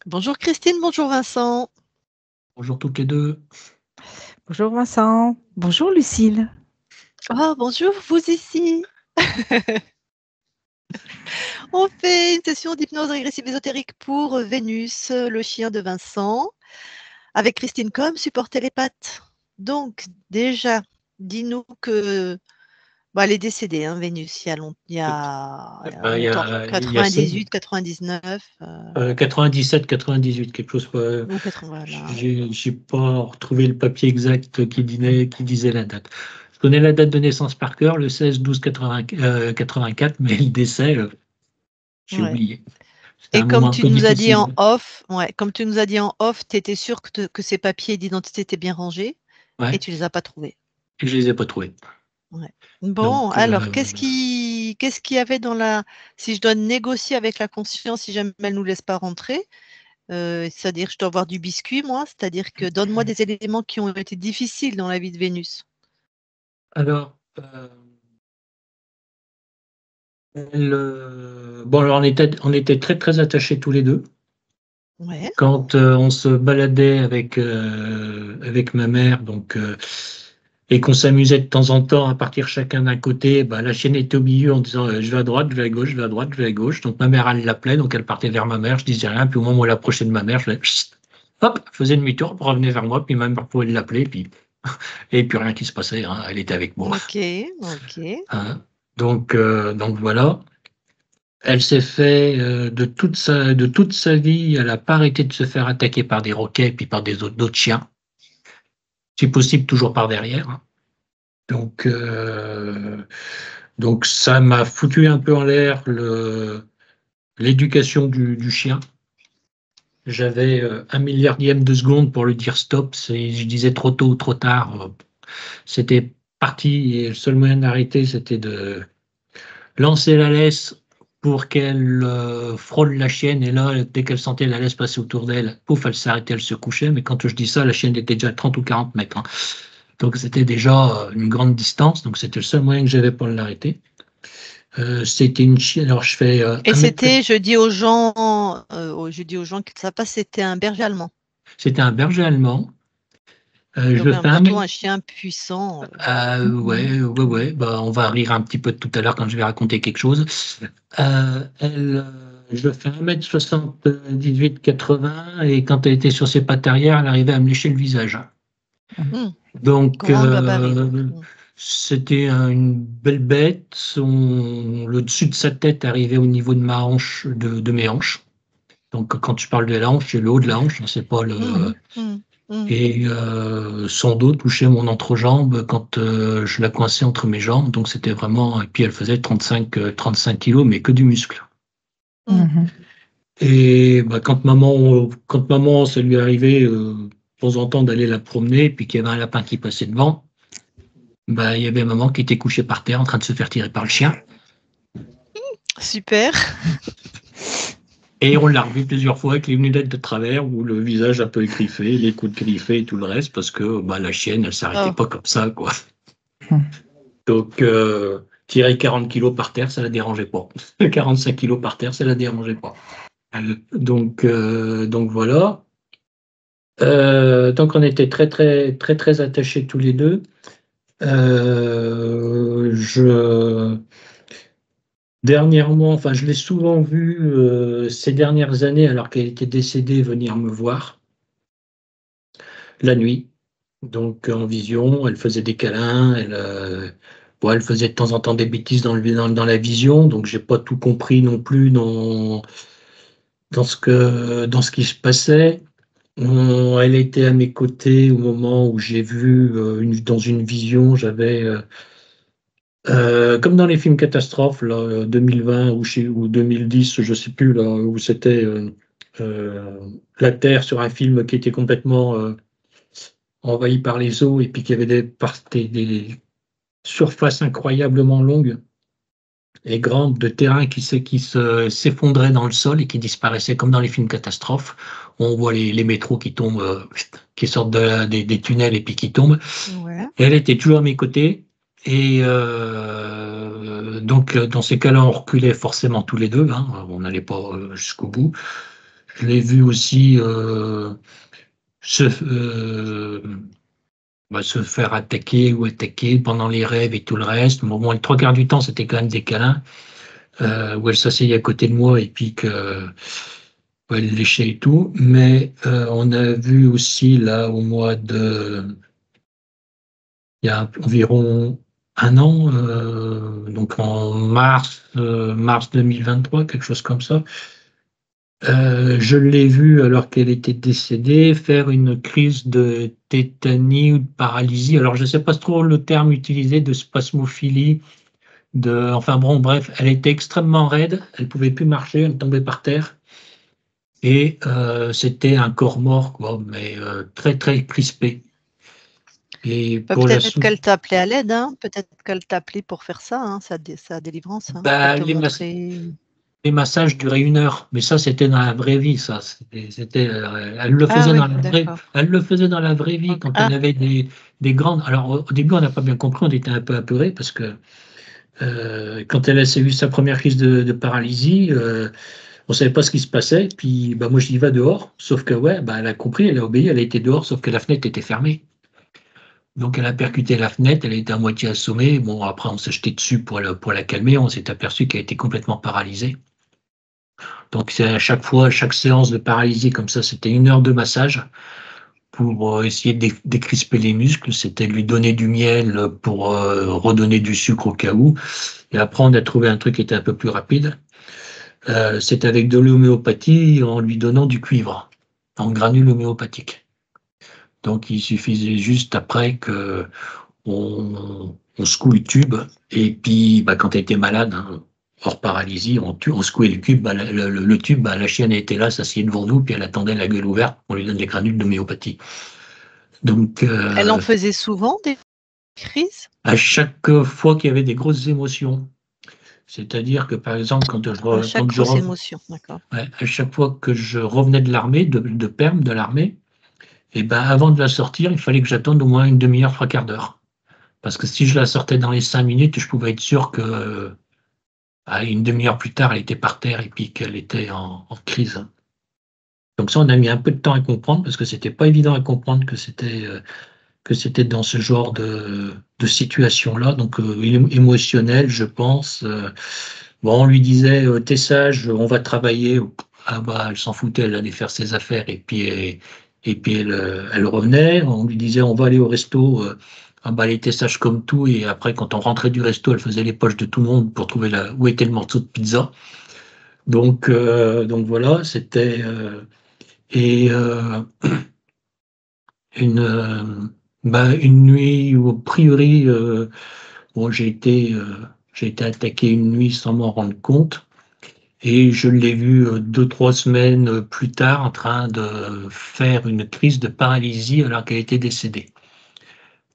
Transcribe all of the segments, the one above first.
Bonjour Christine, bonjour Vincent. Bonjour toutes les deux. Bonjour Vincent. Bonjour Lucille. Oh, bonjour vous ici. On fait une session d'hypnose régressive ésotérique pour Vénus, le chien de Vincent, avec Christine comme support télépathe. Donc déjà, dis-nous que elle est décédée, hein, Vénus, il y a Il y longtemps, a, il y a 98, 99 97, 98, quelque chose. ou 80, voilà. J'ai pas retrouvé le papier exact qui disait la date. Je connais la date de naissance par cœur, le 16-12-84, mais le décès, j'ai Ouais. oublié. C'était Et un moment comme un tu peu nous as dit en difficile. off, tu étais sûr que ces papiers d'identité étaient bien rangés et Ouais, tu les as pas trouvés. et je les ai pas trouvés. Ouais. Bon, Donc, alors qu'est-ce qu'il y avait dans la si je dois négocier avec la conscience, si jamais elle nous laisse pas rentrer, c'est-à-dire je dois avoir du biscuit moi, c'est-à-dire que donne-moi des éléments qui ont été difficiles dans la vie de Vénus. alors, bon, alors on était très très attachés tous les deux. Ouais. Quand on se baladait avec ma mère, et qu'on s'amusait de temps en temps à partir chacun d'un côté, bah, la chienne était au milieu en disant je vais à droite, je vais à gauche, je vais à droite, je vais à gauche. Donc ma mère, elle l'appelait, donc elle partait vers ma mère, je disais rien, puis au moment où elle approchait de ma mère, je faisais chut, hop, elle faisait demi-tour, revenait vers moi, puis ma mère pouvait l'appeler, et puis rien qui se passait, hein, elle était avec moi. OK, OK. Hein. Donc voilà. Elle s'est fait de toute sa vie, elle n'a pas arrêté de se faire attaquer par des roquets et puis par d'autres chiens. Si possible, toujours par derrière. Hein. Donc, euh, donc ça m'a foutu un peu en l'air l'éducation du chien. J'avais un milliardième de seconde pour lui dire stop. Je disais trop tôt ou trop tard. C'était parti et le seul moyen d'arrêter, c'était de lancer la laisse pour qu'elle frôle la chienne. Et là, dès qu'elle sentait la laisse passer autour d'elle, pouf, elle s'arrêtait, elle se couchait. Mais quand je dis ça, la chienne était déjà à 30 ou 40 mètres. Hein. Donc c'était déjà une grande distance. Donc c'était le seul moyen que j'avais pour l'arrêter. C'était une chienne. Alors je fais Et 1 mètre. c'était je dis aux gens qui ne savent pas, c'était un berger allemand. C'était un berger allemand. Je Donc fais un plutôt mètre. un chien puissant. Ouais. Bah, on va rire un petit peu tout à l'heure quand je vais raconter quelque chose. Je fais 1 m 78-80 et quand elle était sur ses pattes arrière, elle arrivait à me lécher le visage. Mmh, Donc, grand gabarit donc. c'était une belle bête. Le dessus de sa tête arrivait au niveau de ma hanche, de mes hanches. Donc, quand tu parles de la hanche, c'est le haut de la hanche, hein, c'est pas le. Mmh, mmh, mmh. Et son dos touchait mon entrejambe quand je la coinçais entre mes jambes. Donc, c'était vraiment. Et puis, elle faisait 35 kilos, mais que du muscle. Mmh. Et bah, quand maman, ça lui arrivait de temps en temps d'aller la promener, puis qu'il y avait un lapin qui passait devant, bah, il y avait maman qui était couchée par terre en train de se faire tirer par le chien. Super. Et on l'a revu plusieurs fois avec les lunettes de travers, ou le visage un peu écriffé, les coudes griffés et tout le reste, parce que bah, la chienne, elle s'arrêtait Oh. pas comme ça, quoi. Donc, tirer 40 kilos par terre, ça la dérangeait pas. 45 kilos par terre, ça la dérangeait pas. Donc voilà. Donc on était très très très très attachés tous les deux. Je Dernièrement, enfin je l'ai souvent vue ces dernières années alors qu'elle était décédée venir me voir la nuit. Donc en vision, elle faisait des câlins, bon, elle faisait de temps en temps des bêtises dans la vision, donc j'ai pas tout compris non plus dans ce qui se passait. Elle était à mes côtés au moment où j'ai vu dans une vision, comme dans les films catastrophes, là, 2020 ou 2010, je sais plus, là, où c'était la Terre sur un film qui était complètement envahi par les eaux et puis qu'il y avait des surfaces incroyablement longues et grandes de terrain s'effondraient dans le sol et qui disparaissaient comme dans les films catastrophes. On voit les métros qui tombent, qui sortent des tunnels et puis qui tombent. Ouais. Et elle était toujours à mes côtés. Et donc, dans ces cas-là, on reculait forcément tous les deux. Hein, on n'allait pas jusqu'au bout. Je l'ai vu aussi se, se faire attaquer ou attaquer pendant les rêves et tout le reste. Bon, le 3 quarts du temps, c'était quand même des câlins, où elle s'asseyait à côté de moi et puis que elle léchait et tout. Mais on a vu aussi là au mois de... Il y a environ un an, donc en mars 2023, quelque chose comme ça. Je l'ai vue alors qu'elle était décédée faire une crise de tétanie ou de paralysie. Alors je ne sais pas trop le terme utilisé de spasmophilie. Enfin bon, bref, elle était extrêmement raide. Elle ne pouvait plus marcher, elle tombait par terre. Et c'était un corps mort, quoi, mais très très crispé. Et pour Peut-être qu'elle t'a appelé à l'aide, hein. Peut-être qu'elle t'a appelé pour faire ça, hein, sa délivrance, hein, pour te montrer. Les massages duraient 1 heure, mais ça c'était dans la vraie vie, ça. Elle le faisait elle le faisait dans la vraie vie quand elle avait des grandes. Alors au début on n'a pas bien compris, on était un peu apeurés parce que quand elle a eu sa première crise de paralysie, on savait pas ce qui se passait. Puis moi je dis va dehors, sauf que elle a compris, elle a obéi, elle a été dehors, sauf que la fenêtre était fermée. Donc elle a percuté la fenêtre, elle était à moitié assommée. Bon, après on s'est jeté dessus pour la calmer, on s'est aperçu qu'elle était complètement paralysée. Donc c'est à chaque fois, chaque séance de paralysie comme ça, c'était 1 heure de massage pour essayer de décrisper les muscles. C'était lui donner du miel pour redonner du sucre au cas où. Et après, on a trouvé un truc qui était un peu plus rapide. C'est avec de l'homéopathie en lui donnant du cuivre en granule homéopathique. Donc il suffisait juste après que on secoue le tube et puis quand elle était malade, hein, hors paralysie, on secouait le tube, le tube, la chienne était là, s'asseyait devant nous, puis elle attendait la gueule ouverte, on lui donne des granules d'homéopathie. Donc, elle en faisait souvent des crises? À chaque fois qu'il y avait des grosses émotions. C'est-à-dire que par exemple, à chaque fois que je revenais de l'armée, de Perm, de l'armée, et avant de la sortir, il fallait que j'attende au moins 1/2 heure, 3/4 d'heure. Parce que si je la sortais dans les 5 minutes, je pouvais être sûr que 1/2 heure plus tard, elle était par terre et puis qu'elle était en crise. Donc ça, on a mis un peu de temps à comprendre parce que c'était pas évident à comprendre que c'était dans ce genre de situation-là, donc émotionnel, je pense. On lui disait, t'es sage, on va travailler. Elle s'en foutait, elle allait faire ses affaires et puis elle revenait. On lui disait, on va aller au resto. Elle était sage comme tout. Et après, quand on rentrait du resto, elle faisait les poches de tout le monde pour trouver où était le morceau de pizza. Donc voilà, c'était une nuit où, a priori, j'ai été attaqué une nuit sans m'en rendre compte. Et je l'ai vu 2-3 semaines plus tard en train de faire une crise de paralysie alors qu'elle était décédée.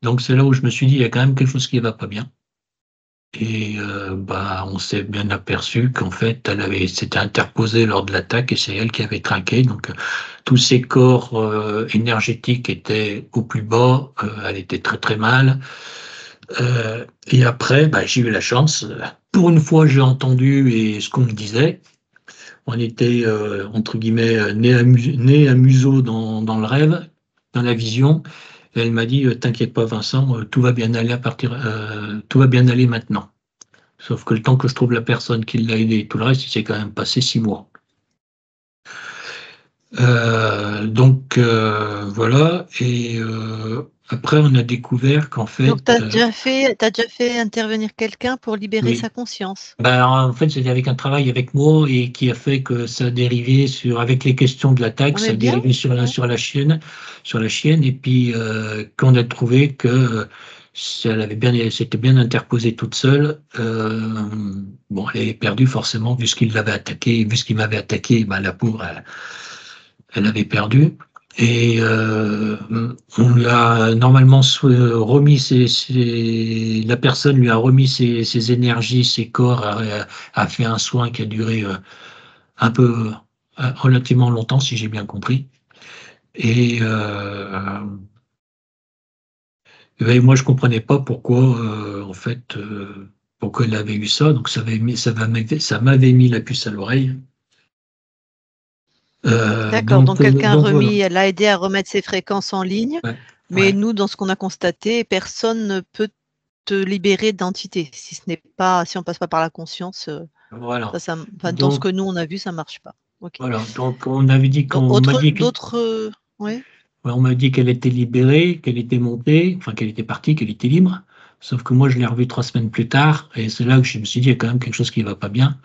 Donc c'est là où je me suis dit, il y a quand même quelque chose qui ne va pas bien. Et on s'est bien aperçu qu'en fait, elle s'était interposée lors de l'attaque et c'est elle qui avait trinqué. Donc tous ses corps énergétiques étaient au plus bas, elle était très très mal. Et après, j'ai eu la chance. Pour une fois, j'ai entendu et ce qu'on me disait. On était, entre guillemets, nez à museau dans le rêve, dans la vision. Et elle m'a dit, t'inquiète pas Vincent, tout va bien aller tout va bien aller maintenant. Sauf que le temps que je trouve la personne qui l'a aidé et tout le reste, il s'est quand même passé 6 mois. Voilà. Et après, on a découvert qu'en fait... Donc, tu as déjà fait intervenir quelqu'un pour libérer sa conscience? En fait, c'était avec un travail avec moi et qui a fait que ça a dérivé avec les questions de l'attaque, ça a dérivé sur la chienne. Et puis, qu'on a trouvé que elle s'était bien interposée toute seule. Elle avait perdu forcément, vu ce qu'il l'avait attaqué, vu ce qu'il m'avait attaqué, la pauvre, elle avait perdu. Et on lui a normalement remis la personne lui a remis ses énergies, ses corps, a fait un soin qui a duré un peu relativement longtemps, si j'ai bien compris. Et moi, je comprenais pas pourquoi, en fait, pourquoi elle avait eu ça. Donc ça m'avait mis la puce à l'oreille. D'accord, donc quelqu'un voilà. l'a aidé à remettre ses fréquences en ligne, Ouais, mais ouais. nous, dans ce qu'on a constaté, personne ne peut te libérer d'entité. Si on passe pas par la conscience, Voilà. dans ce Donc, que nous on a vu, ça marche pas. Ok. voilà. Donc, on avait dit Donc, qu'on m'a dit ouais. ouais, on m'a dit qu'elle était libérée, qu'elle était montée, enfin qu'elle était partie, qu'elle était libre. Sauf que moi, je l'ai revue 3 semaines plus tard, et c'est là que je me suis dit, il y a quand même quelque chose qui ne va pas bien.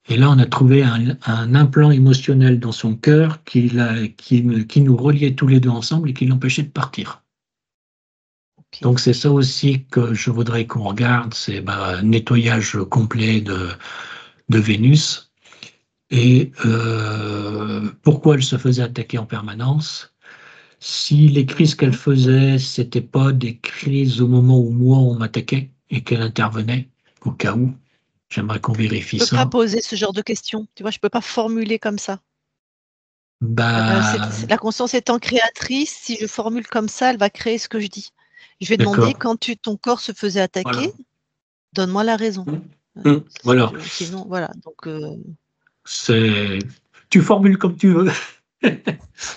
Et là, on a trouvé un implant émotionnel dans son cœur qui nous reliait tous les deux ensemble et qui l'empêchait de partir. Ok. Donc c'est ça aussi que je voudrais qu'on regarde, c'est un nettoyage complet de Vénus. Et pourquoi elle se faisait attaquer en permanence? Si les crises qu'elle faisait, c'était pas des crises au moment où moi on m'attaquait et qu'elle intervenait, au cas où, j'aimerais qu'on vérifie Je peux pas ça. poser ce genre de questions. Tu vois, je peux pas formuler comme ça. Bah, La conscience étant créatrice, si je formule comme ça, elle va créer ce que je dis. Je vais demander, d'accord, quand ton corps se faisait voilà. attaquer, donne-moi la raison. Voilà, Sinon, voilà. Donc, tu formules comme tu veux.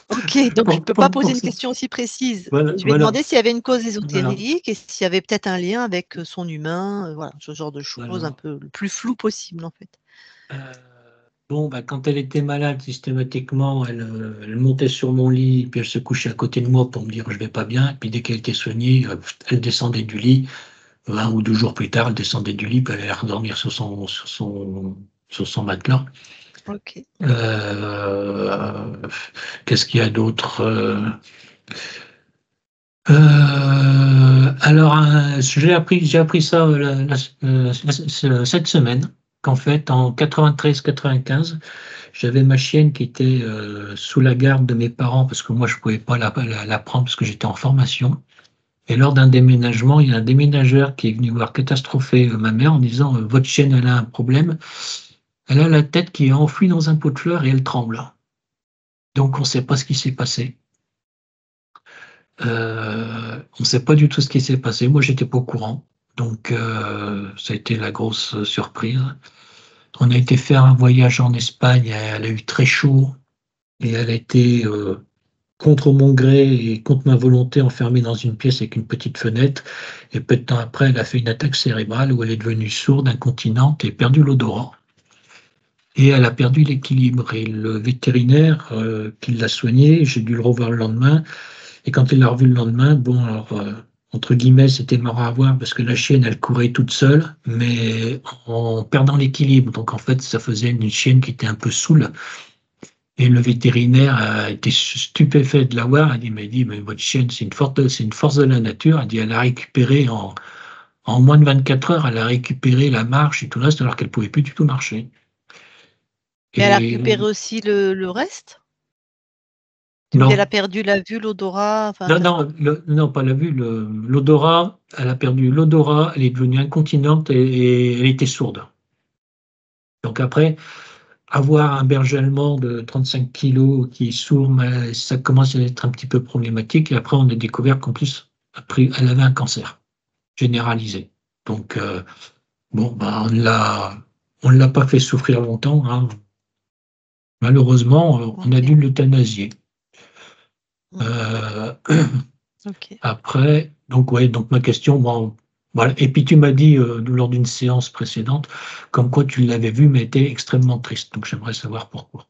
ok, donc je ne peux pas poser une Ça. question aussi précise. Voilà, Je vais voilà, demander s'il y avait une cause voilà, ésotérique et s'il y avait peut-être un lien avec son humain, voilà, ce genre de choses un voilà. peu le plus flou possible en fait. Euh, bon, quand elle était malade, systématiquement, elle montait sur mon lit, puis elle se couchait à côté de moi pour me dire je vais pas bien. Et puis dès qu'elle était soignée, elle descendait du lit. 1 ou 2 jours plus tard, elle descendait du lit, puis elle allait redormir sur son matelas. Ok. Euh, Qu'est-ce qu'il y a d'autre? Alors, j'ai appris ça cette semaine, qu'en fait, en 93-95, j'avais ma chienne qui était sous la garde de mes parents parce que moi, je ne pouvais pas la prendre parce que j'étais en formation. Et lors d'un déménagement, il y a un déménageur qui est venu voir catastropher ma mère en disant votre chienne, elle a un problème. Elle a la tête qui est enfouie dans un pot de fleurs et elle tremble. Donc, on ne sait pas ce qui s'est passé. On ne sait pas du tout ce qui s'est passé. Moi, j'étais pas au courant. Donc, ça a été la grosse surprise. On a été faire un voyage en Espagne. Elle a eu très chaud et elle a été contre mon gré et contre ma volonté enfermée dans une pièce avec une petite fenêtre. Et peu de temps après, elle a fait une attaque cérébrale où elle est devenue sourde, incontinente et perdu l'odorat. Et elle a perdu l'équilibre. Et le vétérinaire qui l'a soignée, j'ai dû le revoir le lendemain. Et quand il l'a revu le lendemain, bon, alors, entre guillemets, c'était mort à voir parce que la chienne, elle courait toute seule, mais en perdant l'équilibre. Donc, en fait, ça faisait une chienne qui était un peu saoule. Et le vétérinaire a été stupéfait de la voir. Il dit, mais votre chienne, c'est une force de la nature. Il dit, elle a récupéré en moins de 24 heures, elle a récupéré la marche et tout le reste, alors qu'elle pouvait plus du tout marcher. Mais elle a Et récupéré aussi le reste? Tu me dis, elle a non, perdu la vue, l'odorat, enfin, non, non, non, pas la vue, l'odorat, elle a perdu l'odorat, elle est devenue incontinente et elle était sourde. Donc après, avoir un berger allemand de 35 kilos qui est sourd, ça commence à être un petit peu problématique. Et après, on a découvert qu'en plus, après, elle avait un cancer généralisé. Donc, bon, on l'a pas fait souffrir longtemps, hein. Malheureusement, on a ok. dû l'euthanasier. Mm. Euh, Ok. Après, donc ouais, donc ma question, bon, voilà. Et puis tu m'as dit lors d'une séance précédente, comme quoi tu l'avais vu, mais était extrêmement triste. Donc j'aimerais savoir pourquoi.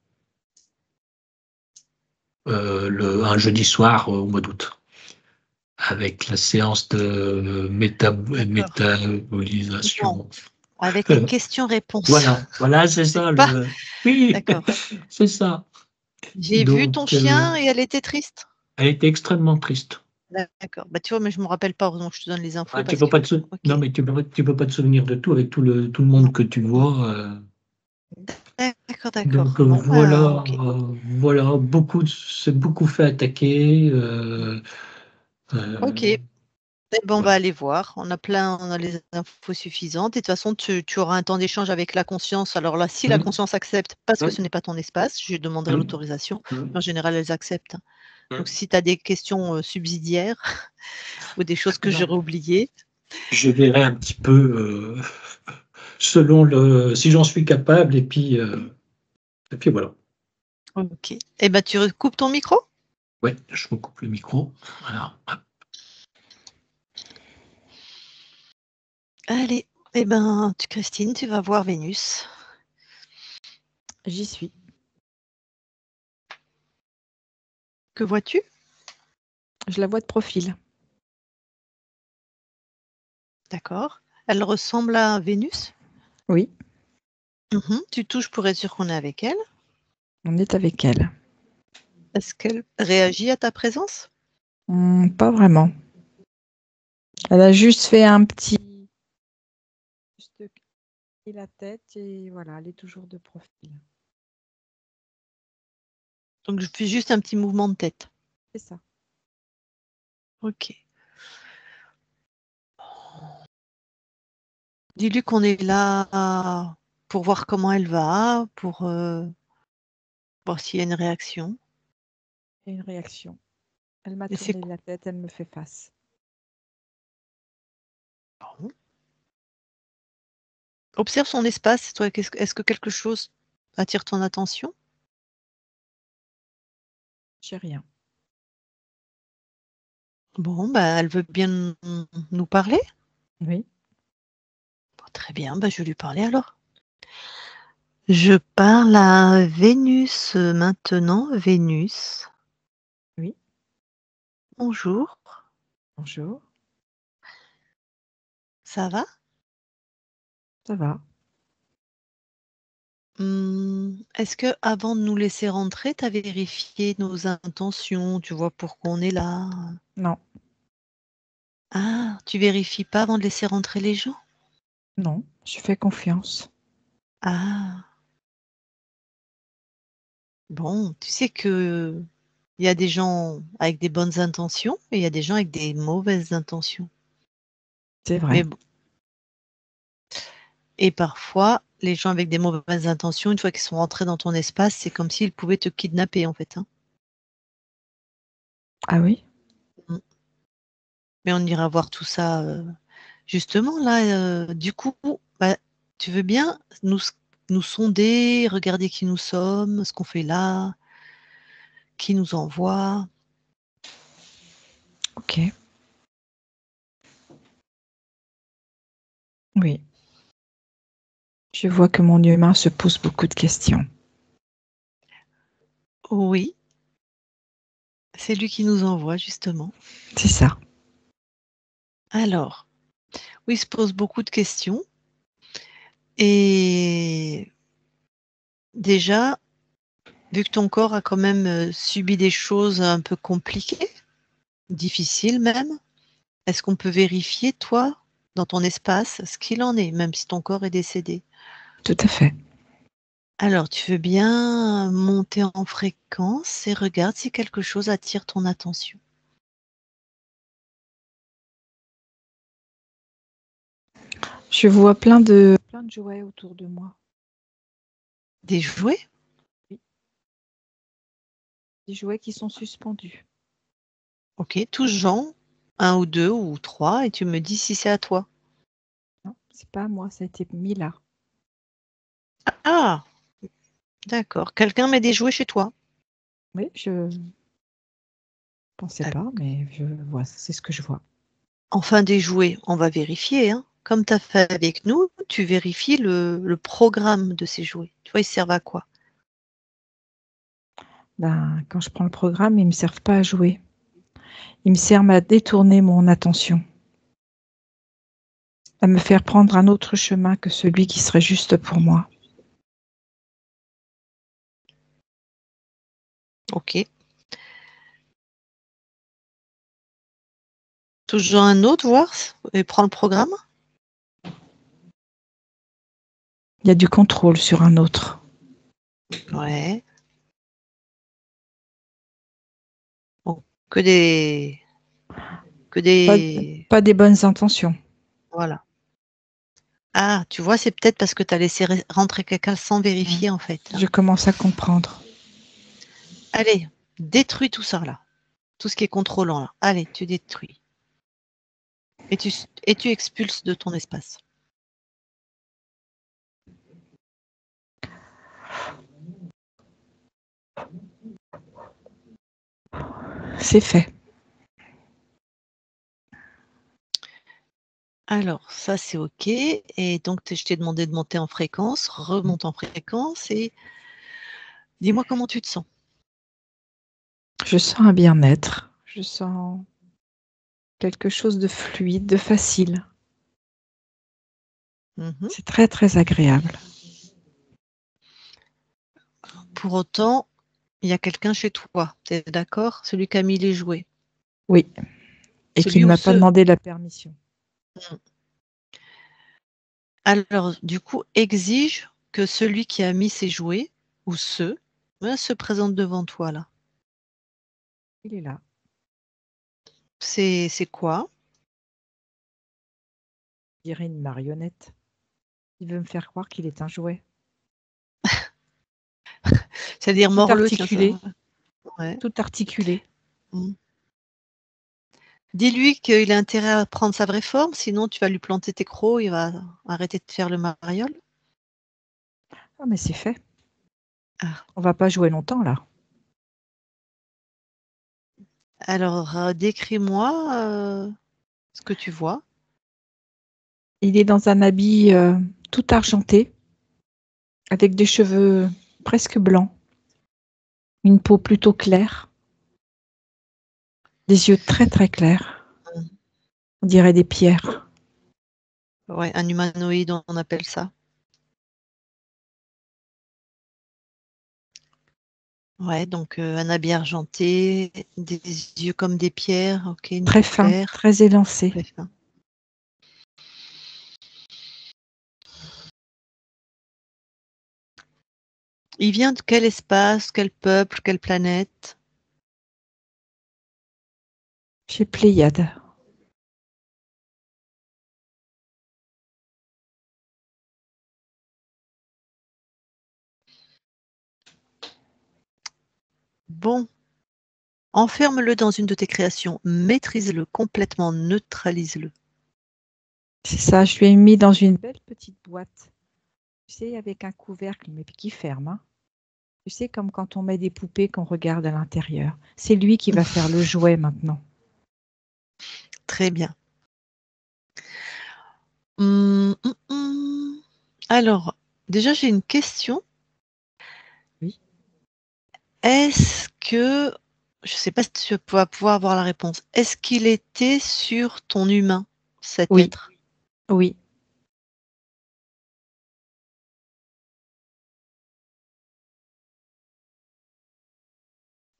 Un jeudi soir au mois d'août, avec la séance de D'accord. Bon, métabolisation. avec les questions-réponses. Voilà, c'est C'est ça. pas Oui, d'accord. c'est ça. J'ai vu ton Donc, chien et elle était triste? elle était extrêmement triste. D'accord. Bah, tu vois, mais je me rappelle pas, heureusement que je te donne les infos Ah, tu parce peux que pas OK. non, mais tu peux pas te souvenir de tout avec tout le Non. monde que tu Mmh. vois. D'accord, Donc d'accord. Bon, ben, voilà, OK. c'est beaucoup fait attaquer. OK. Eh ben, on va Voilà. aller voir. On a les infos suffisantes et de toute façon, tu auras un temps d'échange avec la conscience. Alors là, si la Hum, conscience accepte, parce que hum, ce n'est pas ton espace, je demanderai hum, l'autorisation. hum, En général, elles acceptent, hein. Donc hum. si tu as des questions, subsidiaires ou des choses que Non. j'aurais oubliées, Je verrai un petit peu selon si j'en suis capable et puis voilà. Ok. Eh ben, tu recoupes ton micro? Ouais, je recoupe le micro. Alors, hop. Allez. Eh ben, Christine, tu vas voir Vénus. J'y suis. Que vois-tu? Je la vois de profil. D'accord. Elle ressemble à Vénus? Oui, Tu touches pour être sûr qu'on est avec elle. on est avec elle. Est-ce qu'elle réagit à ta présence? Pas vraiment. Elle a juste fait un petit... Juste cliquer la tête et voilà, elle est toujours de profil. Donc, je fais juste un petit mouvement de tête. C'est ça. Ok. Dis-lui qu'on est là pour voir comment elle va, pour voir s'il y a une réaction. Et une réaction. Elle m'a Et c'est tourné la tête, elle me fait face. bon. Observe son espace. Toi, est-ce que quelque chose attire ton attention? J'ai rien. Bon, bah, elle veut bien nous parler. Oui, Bon, très bien, bah, je vais lui parler alors. Je parle à Vénus maintenant. Vénus, oui. bonjour, Bonjour. ça va? Ça va? Est-ce que avant de nous laisser rentrer, tu as vérifié nos intentions? Tu vois pourquoi on est là? Non, Ah, tu vérifies pas avant de laisser rentrer les gens? non, je fais confiance. Ah, bon, tu sais que il y a des gens avec des bonnes intentions et il y a des gens avec des mauvaises intentions. C'est Mais vrai. bon, et parfois, les gens avec des mauvaises intentions, une fois qu'ils sont rentrés dans ton espace, c'est comme s'ils pouvaient te kidnapper en fait, hein. Ah oui? Mm. Mais on ira voir tout ça justement là. Du coup, bah, tu veux bien nous sonder, regarder qui nous sommes, ce qu'on fait là, qui nous envoie. Ok. Oui. Je vois que mon humain se pose beaucoup de questions. Oui, c'est lui qui nous envoie justement. C'est ça. Alors, oui, il se pose beaucoup de questions. Et déjà, vu que ton corps a quand même subi des choses un peu compliquées, difficiles même, est-ce qu'on peut vérifier, toi, dans ton espace, ce qu'il en est, même si ton corps est décédé? Tout à fait. Alors, tu veux bien monter en fréquence et regarde si quelque chose attire ton attention. Je vois plein de jouets autour de moi. Des jouets? Oui. Des jouets qui sont suspendus. Ok, tous genre, un ou deux ou trois, et tu me dis si c'est à toi. Non, c'est pas à moi, ça a été mis là. Ah, d'accord. Quelqu'un met des jouets chez toi? Oui, je pensais pas, mais je vois, c'est ce que je vois. Enfin, des jouets, on va vérifier, hein. Comme tu as fait avec nous, tu vérifies le programme de ces jouets. Tu vois, ils servent à quoi? Ben, quand je prends le programme, ils me servent pas à jouer. Ils me servent à détourner mon attention, à me faire prendre un autre chemin que celui qui serait juste pour moi. Ok. Toujours un autre, voir, et prends le programme. Il y a du contrôle sur un autre. Ouais. Bon, que des... Que Pas, des... pas des bonnes intentions. Voilà. Ah, tu vois, c'est peut-être parce que tu as laissé rentrer quelqu'un sans vérifier, en fait, hein. Je commence à comprendre. Allez, détruis tout ça, là. Tout ce qui est contrôlant, là. Allez, tu détruis. Et tu expulses de ton espace. C'est fait. Alors, ça, c'est OK. Et donc, je t'ai demandé de monter en fréquence. Remonte en fréquence et dis-moi comment tu te sens. Je sens un bien-être. Je sens quelque chose de fluide, de facile. Mhm. C'est très, très agréable. Pour autant, il y a quelqu'un chez toi. Tu es d'accord? Celui qui a mis les jouets. Oui. Et qui Celui ne ou m'a pas ceux. demandé la permission. Alors, du coup, exige que celui qui a mis ses jouets ou ceux se présente devant toi là. Il est là. C'est quoi? Je dirais une marionnette. Il veut me faire croire qu'il est un jouet. C'est-à-dire Tout morle, tiens articulé. ça. Ouais. Tout articulé. Mm. Dis-lui qu'il a intérêt à prendre sa vraie forme, sinon tu vas lui planter tes crocs, il va arrêter de faire le mariole. Ah, mais c'est fait. Ah. On va pas jouer longtemps, là. Alors, décris-moi ce que tu vois. Il est dans un habit tout argenté, avec des cheveux presque blancs, une peau plutôt claire, des yeux très très clairs. On dirait des pierres. Ouais, un humanoïde, on appelle ça. Ouais, donc un habit argenté, des yeux comme des pierres, ok, une Très peau fin, claire, très élancé. très fin. Il vient de quel espace, quel peuple, quelle planète? Chez Pléiade. Bon, enferme-le dans une de tes créations, maîtrise-le complètement, neutralise-le. C'est ça, je lui ai mis dans une belle petite boîte. Tu sais, avec un couvercle, mais qui ferme. Hein. Tu sais, comme quand on met des poupées qu'on regarde à l'intérieur. C'est lui qui va faire le jouet maintenant. Très bien. Alors, déjà, j'ai une question. Oui. Est-ce que, je ne sais pas si tu vas pouvoir avoir la réponse, est-ce qu'il était sur ton humain, cet Oui. être? Oui.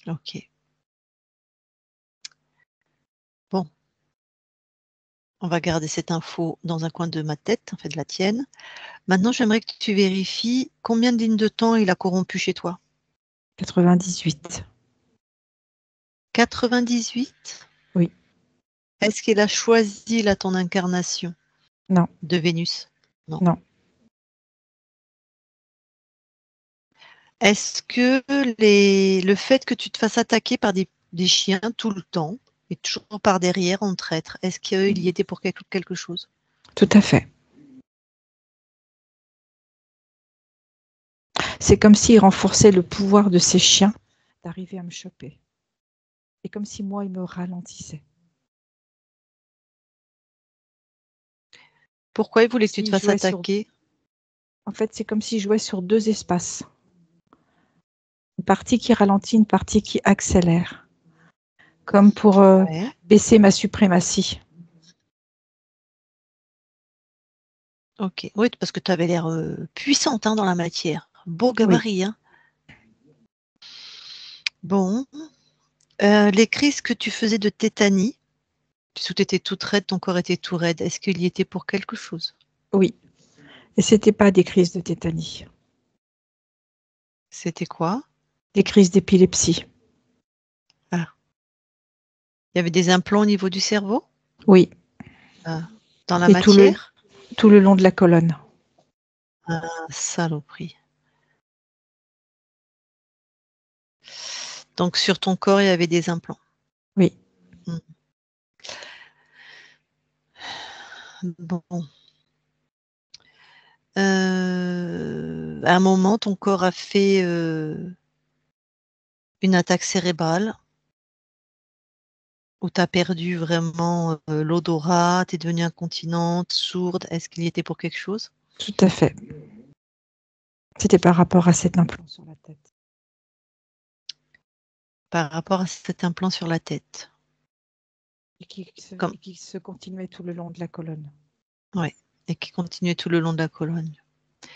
Ok. Bon, on va garder cette info dans un coin de ma tête, en fait de la tienne. Maintenant, j'aimerais que tu vérifies combien de lignes de temps il a corrompu chez toi. 98. 98? Oui. Est-ce qu'il a choisi là ton incarnation Non. de Vénus? Non. Non. Est-ce que le fait que tu te fasses attaquer par des chiens tout le temps et toujours par derrière en traître, est-ce qu'il y était pour quelque chose? Tout à fait. C'est comme s'il renforçait le pouvoir de ces chiens d'arriver à me choper. Et comme si moi, il me ralentissait. Pourquoi il voulait que tu te S'il fasses jouait sur... attaquer? En fait, c'est comme s'il jouait sur deux espaces. Une partie qui ralentit, une partie qui accélère. Comme pour Ouais. baisser ma suprématie. Ok. Oui, parce que tu avais l'air puissante dans la matière. Beau Oui. gabarit. Hein. Bon. Les crises que tu faisais de tétanie, puisque tu étais toute raide, ton corps était tout raide, est-ce qu'il y était pour quelque chose? Oui. Et c'était pas des crises de tétanie. C'était quoi? Des crises d'épilepsie. Ah. Il y avait des implants au niveau du cerveau? Oui. Ah. Dans la Et tout le matière? long de la colonne. Ah, saloperie. Donc sur ton corps, il y avait des implants. Oui. Bon. À un moment, ton corps a fait une attaque cérébrale où tu as perdu vraiment l'odorat, tu es devenue incontinente, sourde. Est-ce qu'il y était pour quelque chose? Tout à fait. C'était par rapport à cet implant sur la tête. Par rapport à cet implant sur la tête. Et qui Comme- se continuait tout le long de la colonne. Ouais, et qui continuait tout le long de la colonne.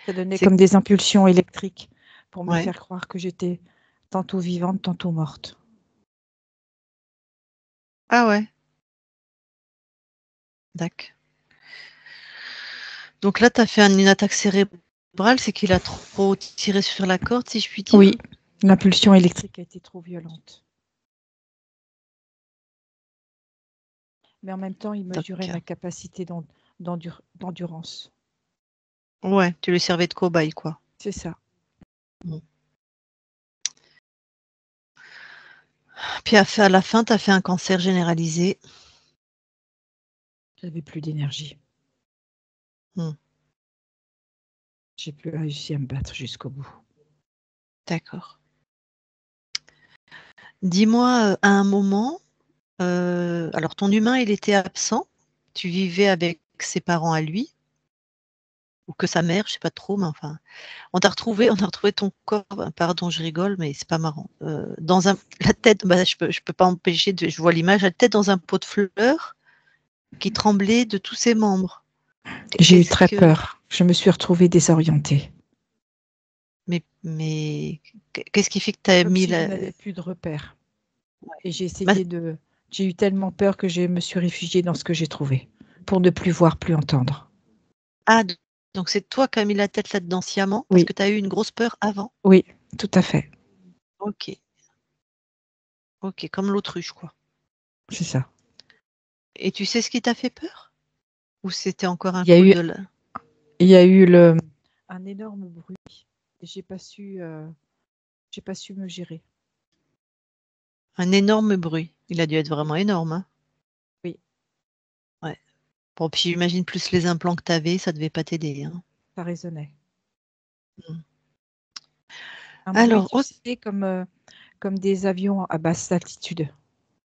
Ça donnait C'est- comme des impulsions électriques pour me Ouais. faire croire que j'étais tantôt vivante, tantôt morte. Ah ouais. D'accord. Donc là, tu as fait une attaque cérébrale, c'est qu'il a trop tiré sur la corde, si je puis dire. Oui, l'impulsion électrique a été trop violente. Mais en même temps, il mesurait D'accord. ma capacité d'endurance. Ouais, tu lui servais de cobaye, quoi. C'est ça. Puis à la fin, tu as fait un cancer généralisé. J'avais plus d'énergie. Hmm. J'ai plus réussi à me battre jusqu'au bout. D'accord. Dis-moi, à un moment, alors ton humain, il était absent. Tu vivais avec ses parents à lui, ou que sa mère, je sais pas trop, mais enfin, on a retrouvé ton corps. Pardon, je rigole, mais c'est pas marrant. Dans la tête, bah, je peux pas empêcher je vois l'image, la tête dans un pot de fleurs qui tremblait de tous ses membres. J'ai eu Qu'est-ce très que, peur. Je me suis retrouvée désorientée. mais qu'est-ce qui fait que tu as Comme mis si je n'avais plus de repères. Et j'ai Ma- essayé de... J'ai eu tellement peur que je me suis réfugiée dans ce que j'ai trouvé, pour ne plus voir, plus entendre. Ah, donc c'est toi qui as mis la tête là-dedans sciemment, parce Oui, que tu as eu une grosse peur avant. oui, tout à fait. Ok, ok, comme l'autruche, quoi. C'est ça. Et tu sais ce qui t'a fait peur? Ou c'était encore un Il y a coup eu, de il y a eu un énorme bruit. Et j'ai pas su me gérer. un énorme bruit? Il a dû être vraiment énorme, hein? Oui, Ouais. Bon, puis j'imagine plus les implants que tu avais, ça devait pas t'aider, hein. ça résonnait. Mm. Un bruit, Alors, tu sais, comme des avions à basse altitude.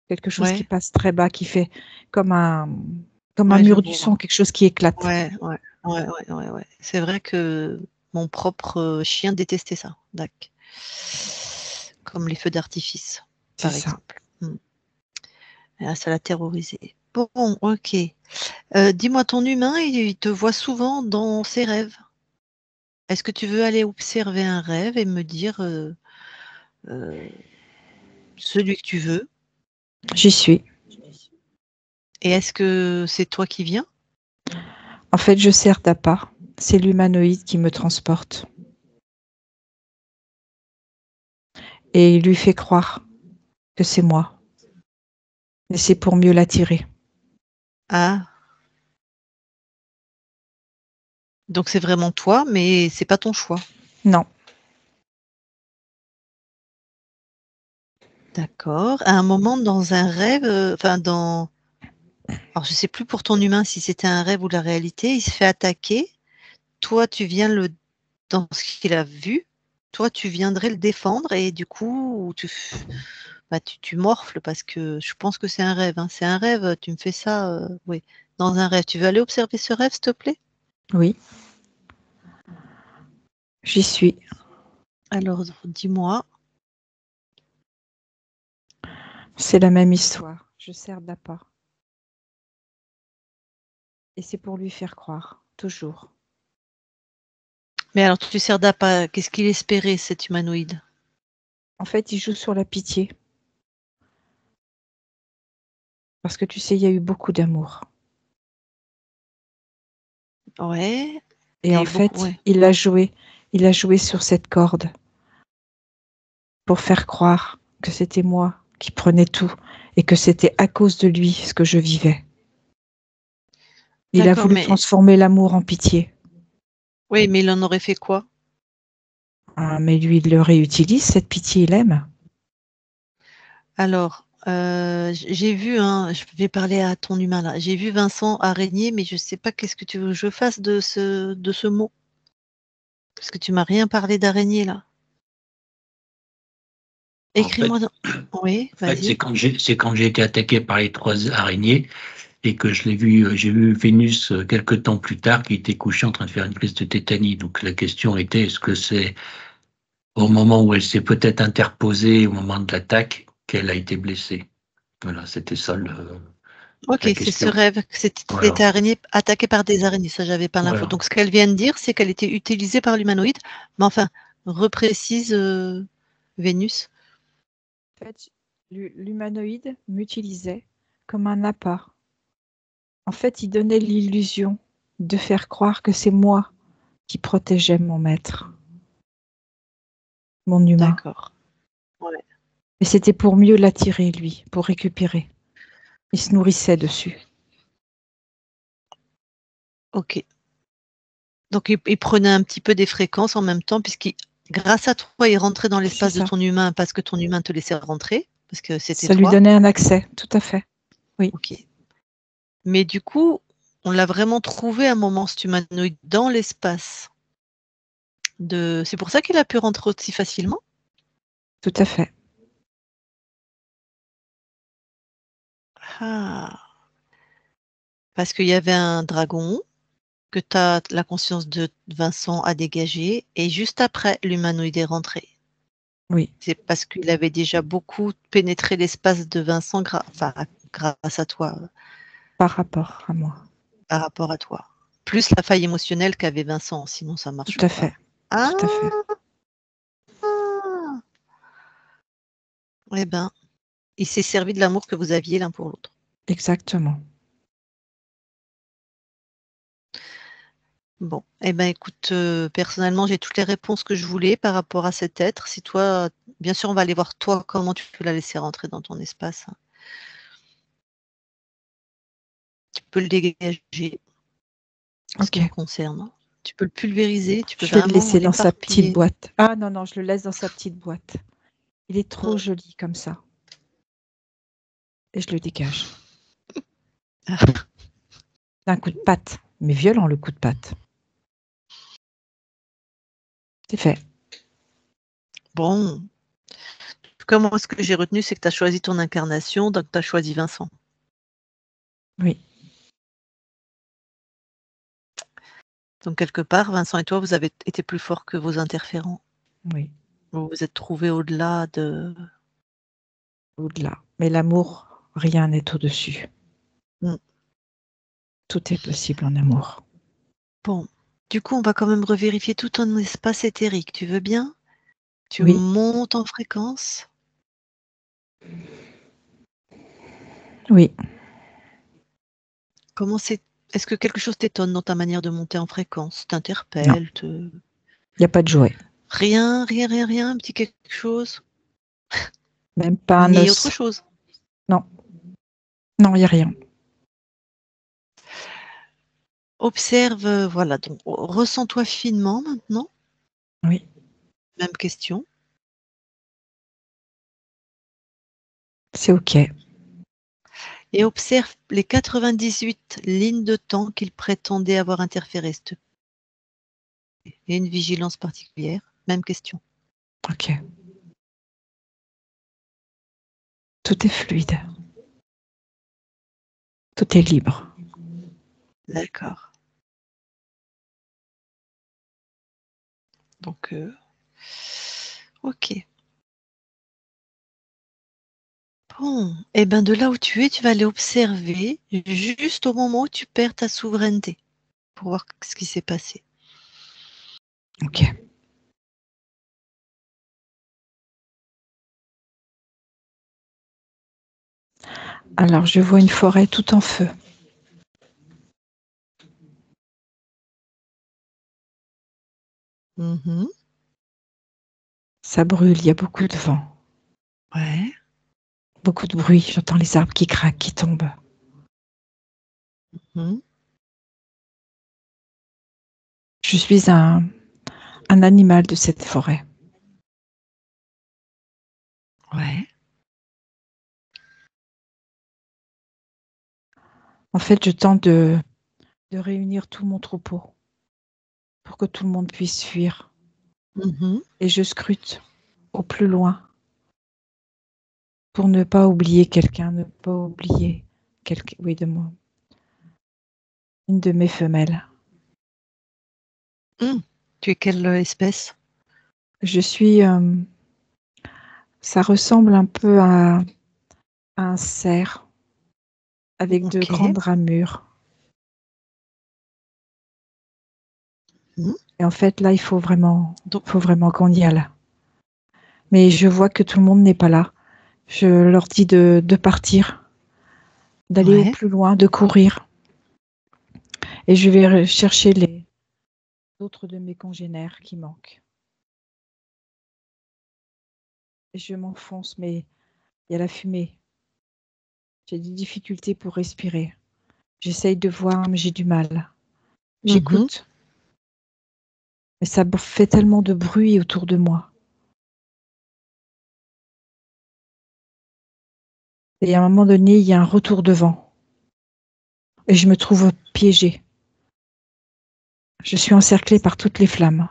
Quelque chose qui ouais, passe très bas, qui fait comme un ouais, je mur du vois. son, quelque chose qui éclate. Ouais, ouais, ouais, ouais, ouais, ouais. C'est vrai que mon propre chien détestait ça. Dac. Comme les feux d'artifice, C'est par ça. exemple. Mm. Et là, ça l'a terrorisé. Bon, ok. Dis-moi, ton humain, il te voit souvent dans ses rêves. Est-ce que tu veux aller observer un rêve et me dire celui que tu veux? J'y suis. Et est-ce que c'est toi qui viens? En fait, je sers d'appât. C'est l'humanoïde qui me transporte. Et il lui fait croire que c'est moi. Mais c'est pour mieux l'attirer. Ah, donc c'est vraiment toi, mais c'est pas ton choix. Non. D'accord. À un moment, dans un rêve, alors je sais plus pour ton humain si c'était un rêve ou la réalité, il se fait attaquer. Toi, tu viens dans ce qu'il a vu. Toi, tu viendrais le défendre et du coup, tu morfles parce que je pense que c'est un rêve, hein. C'est un rêve, tu me fais ça, oui, dans un rêve. Tu veux aller observer ce rêve, s'il te plaît? Oui. J'y suis. Alors, dis-moi. C'est la même histoire. Je sers d'appât. Et c'est pour lui faire croire. Toujours. Mais alors, tu sers d'appât. Qu'est-ce qu'il espérait, cet humanoïde? En fait, il joue sur la pitié. Parce que tu sais, il y a eu beaucoup d'amour. Ouais. Et en fait, il a joué sur cette corde pour faire croire que c'était moi qui prenais tout et que c'était à cause de lui ce que je vivais. Il a D'accord, voulu mais transformer l'amour en pitié. oui, mais il en aurait fait quoi? Ah, mais lui, il le réutilise, cette pitié, il aime. Alors, j'ai vu, hein, je vais parler à ton humain là. J'ai vu Vincent araignée, mais je sais pas qu'est-ce que tu veux que je fasse de ce mot. Parce que tu m'as rien parlé d'araignée là. En fait, Écris-moi. Oui, c'est vas-y. quand j'ai été attaqué par les 3 araignées et que j'ai vu Vénus quelque temps plus tard qui était couchée en train de faire une crise de tétanie. Donc la question était, est-ce que c'est au moment où elle s'est peut-être interposée, au moment de l'attaque, qu'elle a été blessée? Voilà, c'était ça Ok, la c'est ce question. rêve que c'était Voilà. attaquée par des araignées. Ça, j'avais pas l'info. Voilà. Donc, ce qu'elle vient de dire, c'est qu'elle était utilisée par l'humanoïde. Mais enfin, reprécise Vénus. En fait, l'humanoïde m'utilisait comme un appât. En fait, il donnait l'illusion de faire croire que c'est moi qui protégeais mon maître, mon humain. D'accord. Ouais. Et c'était pour mieux l'attirer, lui, pour récupérer. Il se nourrissait dessus. Ok. Donc, il prenait un petit peu des fréquences en même temps, grâce à toi, il rentrait dans C'est l'espace de ça. ton humain parce que ton humain te laissait rentrer, parce que c'était Ça lui toi. donnait un accès, tout à fait. Oui, Ok. Mais du coup, on l'a vraiment trouvé à un moment, cet humanoïde, dans l'espace. C'est pour ça qu'il a pu rentrer aussi facilement. tout à fait. Ah. Parce qu'il y avait un dragon que la conscience de Vincent a dégagé, et juste après, l'humanoïde est rentré. Oui, C'est parce qu'il avait déjà beaucoup pénétré l'espace de Vincent grâce à toi, par rapport à moi. par rapport à toi. Plus la faille émotionnelle qu'avait Vincent, sinon ça ne Tout marche à pas. fait. Ah, Tout à fait. eh ben, il s'est servi de l'amour que vous aviez l'un pour l'autre. Exactement. Bon, eh ben écoute, personnellement, j'ai toutes les réponses que je voulais par rapport à cet être. Si toi, bien sûr, on va aller voir toi comment tu peux la laisser rentrer dans ton espace. Tu peux le dégager, en ce qui Ok. me concerne. Tu peux le pulvériser, tu peux Je vais le vraiment laisser dans sa petite l'éparpiller. boîte. Ah non, non, je le laisse dans sa petite boîte. Il est trop joli comme ça. Et je le dégage. D'un coup de patte. Mais violent le coup de patte. C'est fait. Bon, comment est-ce que j'ai retenu, c'est que tu as choisi ton incarnation, donc tu as choisi Vincent. Oui, Donc quelque part, Vincent et toi, vous avez été plus forts que vos interférents. oui. Vous vous êtes trouvés au-delà de... Au-delà. Mais l'amour, rien n'est au-dessus. Mm. Tout est possible en amour. Bon, du coup, on va quand même revérifier tout ton espace éthérique. Tu veux bien? Tu Oui, montes en fréquence. oui. Comment c'est? Est-ce que quelque chose t'étonne dans ta manière de monter en fréquence? Non, T'interpelle, il n'y a pas de jouet. Rien, rien, rien, rien, un petit quelque chose? Même pas un Ni autre os. chose? Non, non, il n'y a rien. Observe, voilà, donc ressens-toi finement maintenant. Oui, Même question. c'est OK. Et observe les 98 lignes de temps qu'il prétendait avoir interféré. Et une vigilance particulière. Même question. OK. Tout est fluide. Tout est libre. D'accord. Donc, ok. Bon, et ben de là où tu es, tu vas aller observer juste au moment où tu perds ta souveraineté pour voir ce qui s'est passé. OK. Alors, je vois une forêt tout en feu. Mhm. Ça brûle, il y a beaucoup de vent, Ouais. beaucoup de bruit. J'entends les arbres qui craquent, qui tombent. Mhm. Je suis un animal de cette forêt. Ouais. En fait, je tente de réunir tout mon troupeau pour que tout le monde puisse fuir. Mhm. Et je scrute au plus loin pour ne pas oublier quelqu'un, ne pas oublier quelqu'un, oui, de moi. Une de mes femelles. Tu es quelle espèce? Je suis, ça ressemble un peu à un cerf avec de Ok. grandes ramures. Et en fait, là, il faut vraiment qu'on y aille. Mais je vois que tout le monde n'est pas là. Je leur dis de partir, d'aller au Ouais. plus loin, de courir. Et je vais chercher les autres de mes congénères qui manquent. Et je m'enfonce, mais il y a la fumée. J'ai des difficultés pour respirer. J'essaye de voir, mais j'ai du mal. J'écoute. Mais ça fait tellement de bruit autour de moi. Et à un moment donné, il y a un retour de vent. Et je me trouve piégée. Je suis encerclée par toutes les flammes.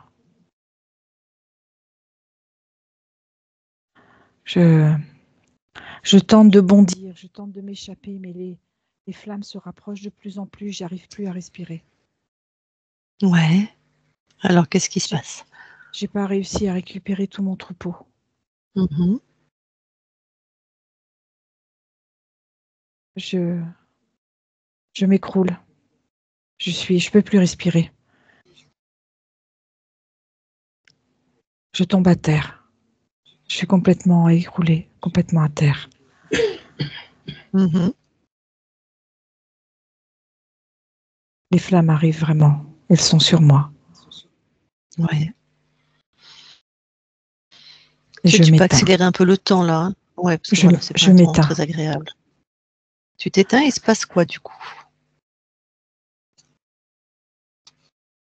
Je tente de bondir, je tente de m'échapper, mais les flammes se rapprochent de plus en plus, j'arrive plus à respirer. Ouais. Alors, qu'est-ce qui se passe? J'ai pas réussi à récupérer tout mon troupeau. Je m'écroule. Je peux plus respirer. Je tombe à terre. Je suis complètement écroulée, complètement à terre. Les flammes arrivent vraiment. Elles sont sur moi. Ouais. Et je Tu peux m'éteins. accélérer un peu le temps là. Hein. Ouais, parce que Je voilà, c'est pas un temps m'éteins. très agréable. Tu t'éteins, il se passe quoi du coup?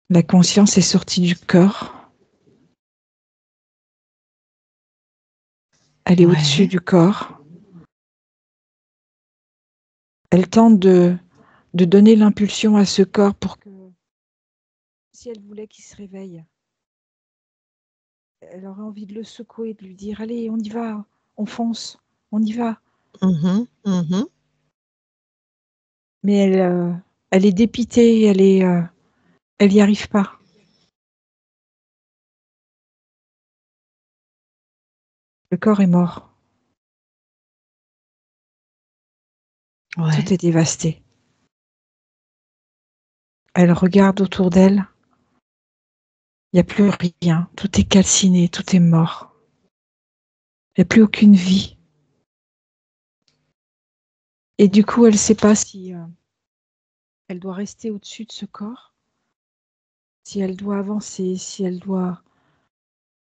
La conscience est sortie du corps. Elle est au-dessus du corps. Elle tente de donner l'impulsion à ce corps pour que, si elle voulait qu'il se réveille, elle aurait envie de le secouer, de lui dire « Allez, on y va, on fonce, on y va ». Mais elle est dépitée, elle n'y arrive pas. Le corps est mort. Ouais. Tout est dévasté. Elle regarde autour d'elle. Il n'y a plus rien. Tout est calciné, tout est mort. Il n'y a plus aucune vie. Et du coup, elle ne sait pas si elle doit rester au-dessus de ce corps, si elle doit avancer, si elle doit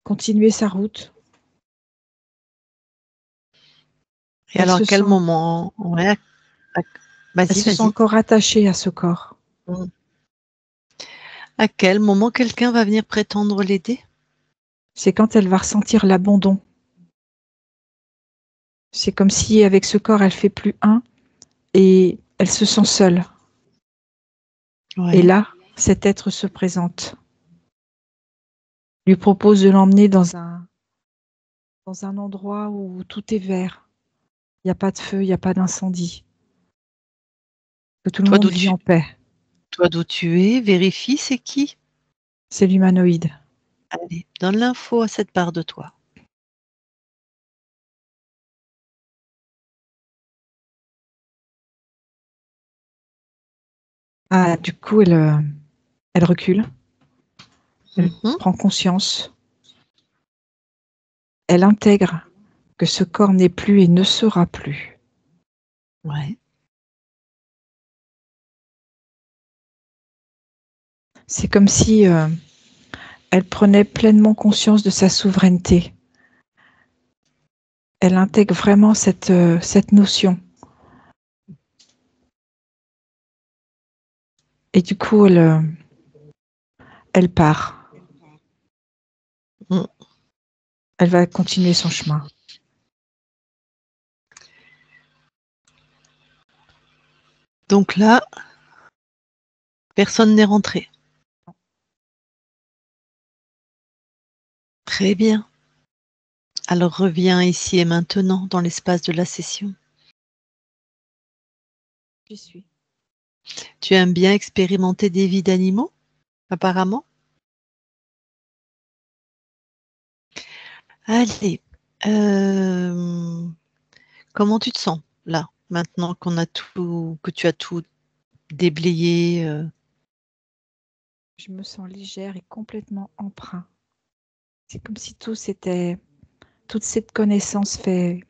continuer sa route. Et alors, à quel moment? Ouais. Elle se sent encore attachée à ce corps. À quel moment quelqu'un va venir prétendre l'aider? C'est quand elle va ressentir l'abandon. C'est comme si avec ce corps, elle fait plus un et elle se sent seule. Ouais. Et là, cet être se présente, lui propose de l'emmener dans un endroit où tout est vert. Il n'y a pas de feu, il n'y a pas d'incendie. Que tout le monde vit en paix. Toi d'où tu es, vérifie, c'est qui? C'est l'humanoïde. Allez, donne l'info à cette part de toi. Ah, du coup, elle recule. Elle prend conscience. Elle intègre que ce corps n'est plus et ne sera plus. Ouais. C'est comme si elle prenait pleinement conscience de sa souveraineté. Elle intègre vraiment cette notion. Et du coup, elle part. Elle va continuer son chemin. Donc là, personne n'est rentré. Très bien. Alors reviens ici et maintenant dans l'espace de la session. J'y suis. Tu aimes bien expérimenter des vies d'animaux, apparemment? Allez. Comment tu te sens là, maintenant que tu as tout déblayé Je me sens légère et complètement emprunt. C'est comme si toute cette connaissance fait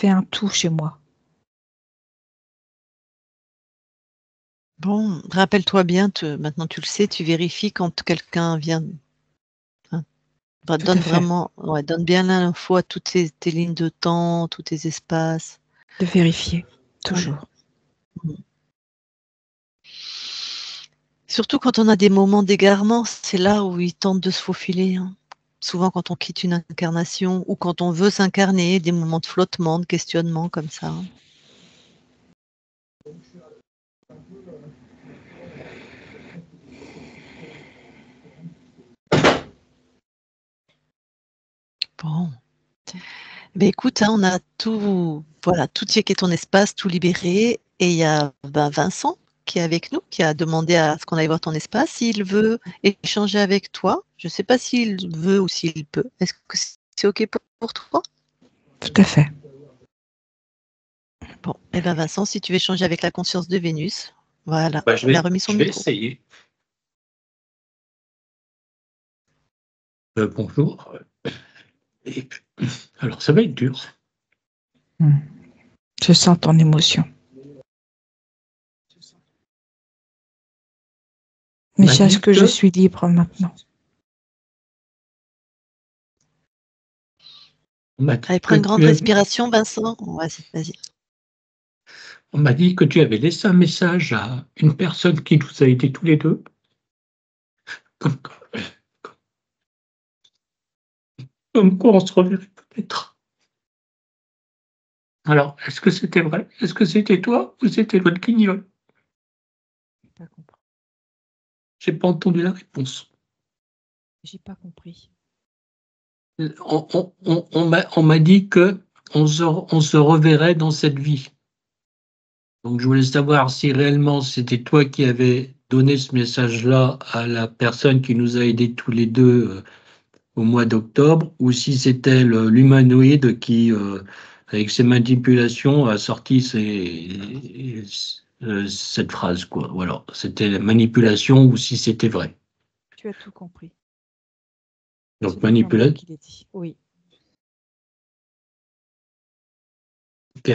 un tout chez moi. Bon, rappelle-toi bien, maintenant tu le sais, tu vérifies quand quelqu'un vient. Hein, Tout à fait. donne bien l'info à toutes tes lignes de temps, tous tes espaces. De vérifier, Ouais. toujours. Surtout quand on a des moments d'égarement, c'est là où ils tentent de se faufiler. Hein. Souvent quand on quitte une incarnation ou quand on veut s'incarner, des moments de flottement, de questionnement comme ça. Hein. Bon. Ben écoute, hein, on a tout, voilà, tout checké ton espace, tout libéré. Et il y a Vincent qui est avec nous, qui a demandé à ce qu'on aille voir ton espace. S'il veut échanger avec toi, je ne sais pas s'il veut ou s'il peut. Est-ce que c'est OK pour toi? Tout à fait. Bon, et bien Vincent, si tu veux échanger avec la conscience de Vénus, voilà, Je il a remis son vais micro. essayer. Bonjour. Et, alors, ça va être dur. Je sens ton émotion. Mais sache que je suis libre maintenant. Allez, prends une grande respiration, Vincent. Vas-y. On m'a dit que tu avais laissé un message à une personne qui nous a aidés tous les deux. Comme quoi on se reverrait peut-être. Alors, est-ce que c'était vrai? Est-ce que c'était toi ou c'était votre guignol? Pas compris. J'ai pas entendu la réponse. J'ai pas compris. On m'a dit que on se reverrait dans cette vie. Donc, je voulais savoir si réellement c'était toi qui avais donné ce message-là à la personne qui nous a aidés tous les deux au mois d'octobre, ou si c'était l'humanoïde qui, avec ses manipulations, a sorti cette phrase, quoi. Voilà, c'était la manipulation ou si c'était vrai. Tu as tout compris. Donc, C'est le commandant manipulation. qui l'a dit. Oui. Ok.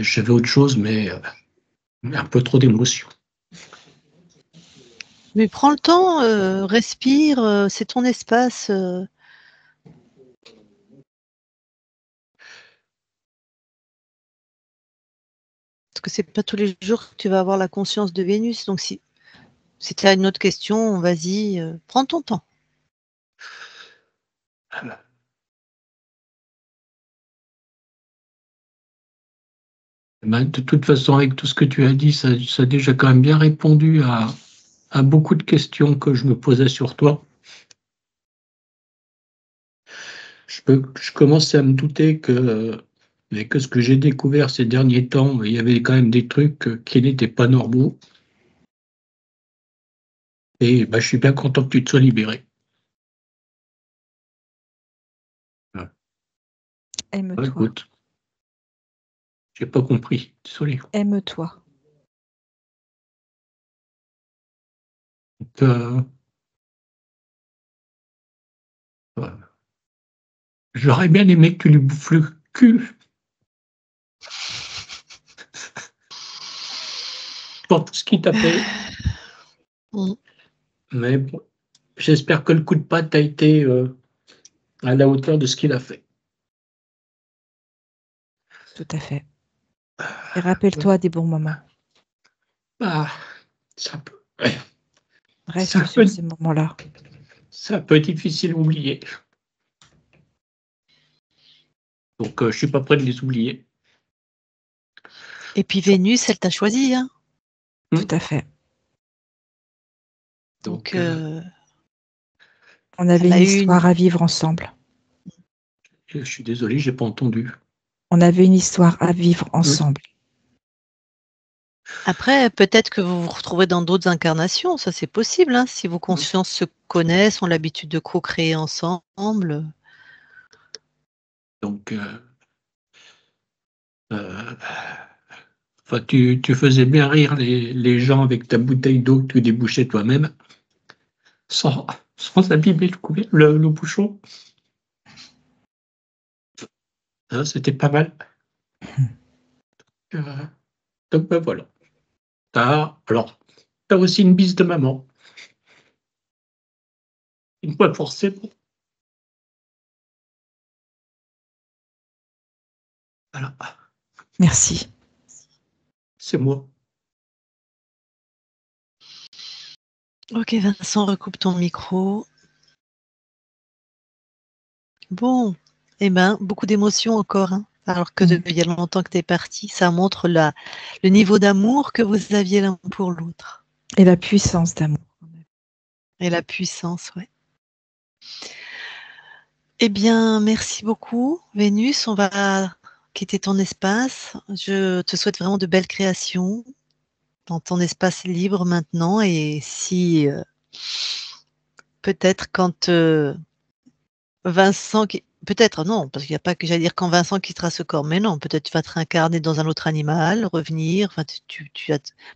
J'avais autre chose, mais un peu trop d'émotion. Mais prends le temps, respire, c'est ton espace. Parce que c'est pas tous les jours que tu vas avoir la conscience de Vénus. Donc si tu as une autre question, vas-y, prends ton temps. De toute façon, avec tout ce que tu as dit, ça a déjà quand même bien répondu à beaucoup de questions que je me posais sur toi. Je commençais à me douter mais que ce que j'ai découvert ces derniers temps, il y avait quand même des trucs qui n'étaient pas normaux. Et je suis bien content que tu te sois libéré. Aime-toi. Écoute, j'ai pas compris, désolé. Aime-toi. J'aurais bien aimé que tu lui bouffes le cul. Pour tout ce qu'il t'a fait. Mais bon, j'espère que le coup de patte a été à la hauteur de ce qu'il a fait. Tout à fait. Et rappelle-toi des bons moments. Ça peut. Reste sur ces moments-là. C'est un peu difficile à oublier. Donc, je suis pas prêt de les oublier. Et puis Vénus, elle t'a choisi. Hein. Tout à fait. Donc On avait Elle a une eu une- histoire à vivre ensemble. Je suis désolé, j'ai pas entendu. On avait une histoire à vivre ensemble. Après, peut-être que vous vous retrouvez dans d'autres incarnations, ça c'est possible, hein, si vos consciences se connaissent, ont l'habitude de co-créer ensemble. Donc, enfin, tu faisais bien rire les gens avec ta bouteille d'eau que tu débouchais toi-même, sans, sans abîmer le bouchon. Hein, c'était pas mal. Euh, donc, ben voilà. T'as aussi une bise de maman. Une fois forcément. Voilà, Merci. c'est moi. Ok, Vincent, recoupe ton micro. Bon, eh ben, beaucoup d'émotions encore, hein, alors que il y a longtemps que tu es parti. Ça montre le niveau d'amour que vous aviez l'un pour l'autre. Et la puissance d'amour. Et la puissance, ouais. Eh bien, merci beaucoup, Vénus. On va quitter ton espace. Je te souhaite vraiment de belles créations dans ton espace libre maintenant. Et si peut-être quand Vincent, peut-être non, parce qu'il n'y a pas que j'allais dire quand Vincent quittera ce corps, mais non, peut-être tu vas te réincarner dans un autre animal, revenir. Enfin,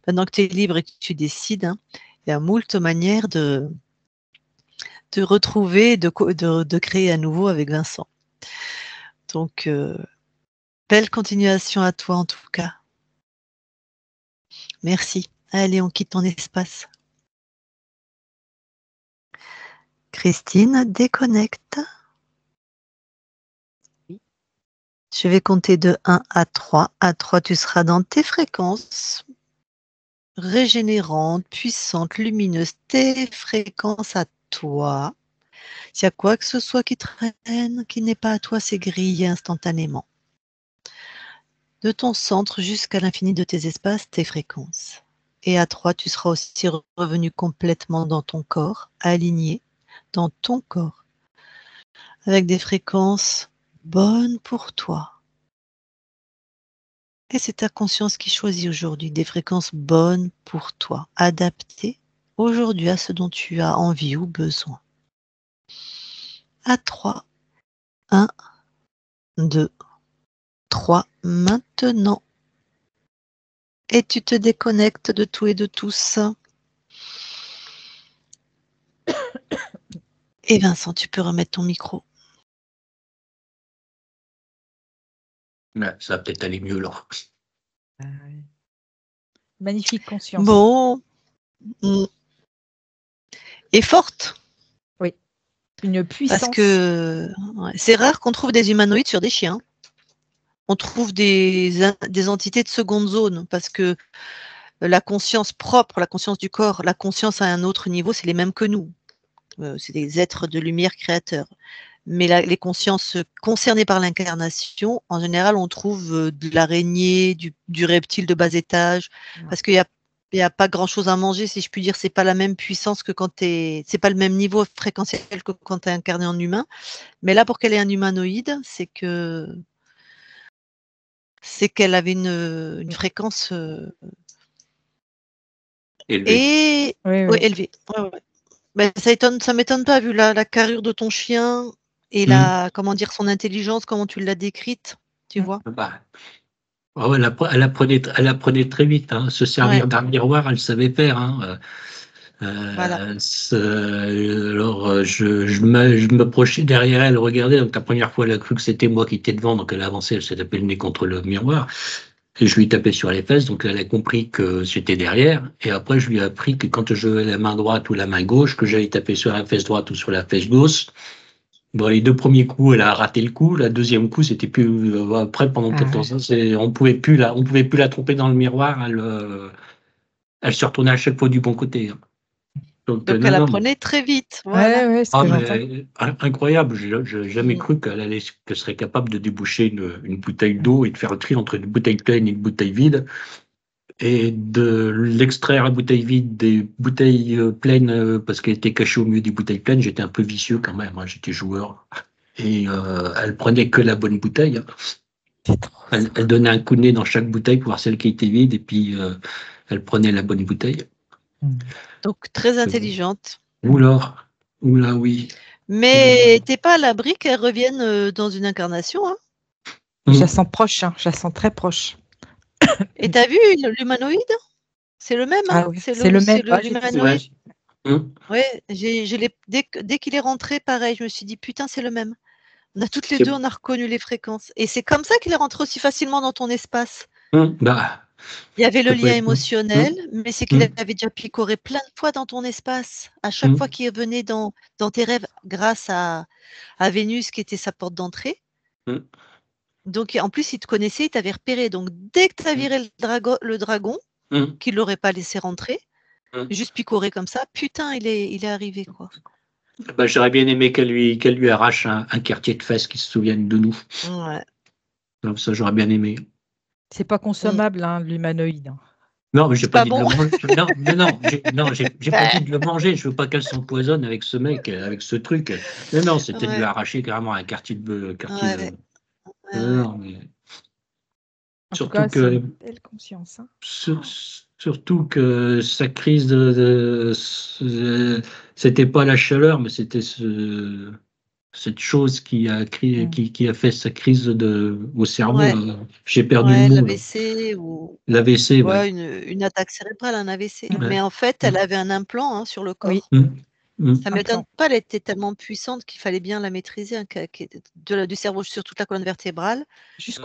maintenant que tu es libre et que tu décides, hein, il y a moult manières de retrouver, de créer à nouveau avec Vincent. Donc, belle continuation à toi en tout cas. Merci. Allez, on quitte ton espace. Christine, déconnecte. Je vais compter de 1 à 3. À 3, tu seras dans tes fréquences régénérantes, puissantes, lumineuses, tes fréquences à toi. S'il y a quoi que ce soit qui traîne, qui n'est pas à toi, c'est grillé instantanément. De ton centre jusqu'à l'infini de tes espaces, tes fréquences. Et à 3, tu seras aussi revenu complètement dans ton corps, aligné dans ton corps, avec des fréquences bonnes pour toi. Et c'est ta conscience qui choisit aujourd'hui des fréquences bonnes pour toi, adaptées aujourd'hui à ce dont tu as envie ou besoin. À 3, 1, 2, 3, maintenant. Et tu te déconnectes de tout et de tous. Et Vincent, tu peux remettre ton micro. Ouais, ça va peut-être aller mieux là. Magnifique conscience. Bon. Et forte. Oui. Une puissance. Parce que c'est rare qu'on trouve des humanoïdes sur des chiens. On trouve des entités de seconde zone parce que la conscience propre, la conscience du corps, la conscience à un autre niveau, c'est les mêmes que nous. C'est des êtres de lumière créateurs. Mais les consciences concernées par l'incarnation, en général, on trouve de l'araignée, du reptile de bas étage, parce qu'il n'y a pas grand-chose à manger, si je puis dire. C'est pas la même puissance que quand c'est pas le même niveau fréquentiel que quand tu es incarné en humain. Mais là, pour qu'elle ait un humanoïde, c'est qu'elle avait une fréquence Élevé. élevée. Ouais. Ben, ça m'étonne pas vu la carrure de ton chien et comment dire, son intelligence, comment tu l'as décrite, tu vois. Bah, oh, elle apprenait très vite. Hein. Se servir d'un miroir, elle savait faire. Hein. Voilà. Alors, je m'approchais derrière elle, regardais. Donc, la première fois, elle a cru que c'était moi qui étais devant. Donc, elle a avancé, elle s'est tapé le nez contre le miroir. Et je lui tapais sur les fesses. Donc, elle a compris que j'étais derrière. Et après, je lui ai appris que quand je levais la main droite ou la main gauche, que j'allais taper sur la fesse droite ou sur la fesse gauche. Bon, les deux premiers coups, elle a raté le coup. La deuxième coup, c'était plus après pendant 14 ans, on pouvait plus la tromper dans le miroir. Elle se retournait à chaque fois du bon côté. Hein. Donc elle apprenait très vite. Voilà. Ouais, mais incroyable. J'ai jamais cru qu'elle serait capable de déboucher une bouteille d'eau et de faire le tri entre une bouteille pleine et une bouteille vide. et de l'extraire à bouteille vide des bouteilles pleines parce qu'elle était cachée au milieu des bouteilles pleines. J'étais un peu vicieux quand même, hein, j'étais joueur. Et elle prenait que la bonne bouteille. C'est trop ça. Elle donnait un coup de nez dans chaque bouteille pour voir celle qui était vide et puis elle prenait la bonne bouteille. Donc, très intelligente. Oula, oula, oui. Mais t'es pas à l'abri qu'elle revienne dans une incarnation. Hein. Je la sens proche, hein, je la sens très proche. Et t'as vu l'humanoïde? C'est le même. Hein. Ah oui, c'est le même. Ah, j'ai l'humanoïde. Ouais. Ouais, dès qu'il est rentré, pareil, je me suis dit, putain, c'est le même. On a toutes les C'est- deux, on a reconnu les fréquences. Et c'est comme ça qu'il est rentré aussi facilement dans ton espace. Bah, Il y avait le ça peut lien être- émotionnel, mais c'est qu'il avait déjà picoré plein de fois dans ton espace. À chaque fois qu'il venait dans tes rêves, grâce à Vénus, qui était sa porte d'entrée. Donc, en plus, il te connaissait, il t'avait repéré. Donc, dès que tu as viré le dragon, qu'il ne l'aurait pas laissé rentrer, juste picoré comme ça, putain, il est arrivé, quoi. Bah, j'aurais bien aimé qu'elle lui arrache un quartier de fesses qui se souvienne de nous. Ouais. Donc, ça, j'aurais bien aimé. C'est pas consommable, hein, l'humanoïde. Non, mais j'ai pas dit bon. de le manger. Non, j'ai pas dit de le manger. Je veux pas qu'elle s'empoisonne avec ce mec, avec ce truc. Non, c'était de lui arracher carrément un quartier de. Non, mais... En tout cas, c'est une belle conscience. Hein. Surtout que sa crise c'était pas la chaleur, mais c'était cette chose qui a fait sa crise au cerveau. Ouais. J'ai perdu le mot. L'AVC ou l'AVC, ouais. Une attaque cérébrale, un AVC. Ouais. Mais en fait, elle avait un implant sur le corps. Oui. Ça ne m'étonne pas, elle était tellement puissante qu'il fallait bien la maîtriser, du cerveau sur toute la colonne vertébrale.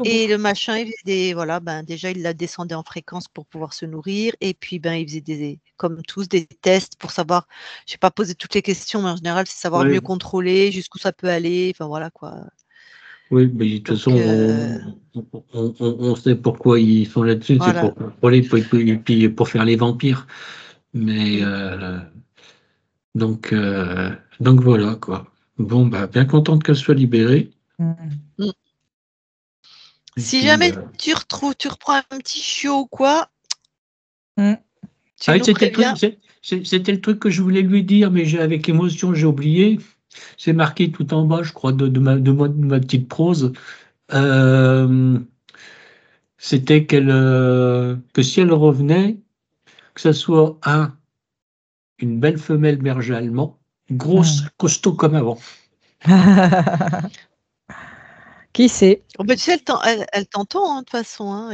Et le machin, il faisait déjà, il la descendait en fréquence pour pouvoir se nourrir. Et puis, il faisait comme tous, des tests pour savoir, je n'ai pas posé toutes les questions, mais en général, c'est savoir mieux contrôler, jusqu'où ça peut aller. Enfin, voilà quoi. Oui, mais de toute façon, on sait pourquoi ils sont là-dessus, c'est pour contrôler, puis pour faire les vampires. Mais donc voilà quoi. Bon, bien contente qu'elle soit libérée. Si jamais tu reprends un petit chiot ou quoi, c'était le truc que je voulais lui dire, mais avec émotion, j'ai oublié. C'est marqué tout en bas, je crois, de ma petite prose. C'était que si elle revenait, que ce soit une belle femelle berger allemand, grosse, costaud comme avant. Qui sait? Tu sais, elle t'entend de toute façon.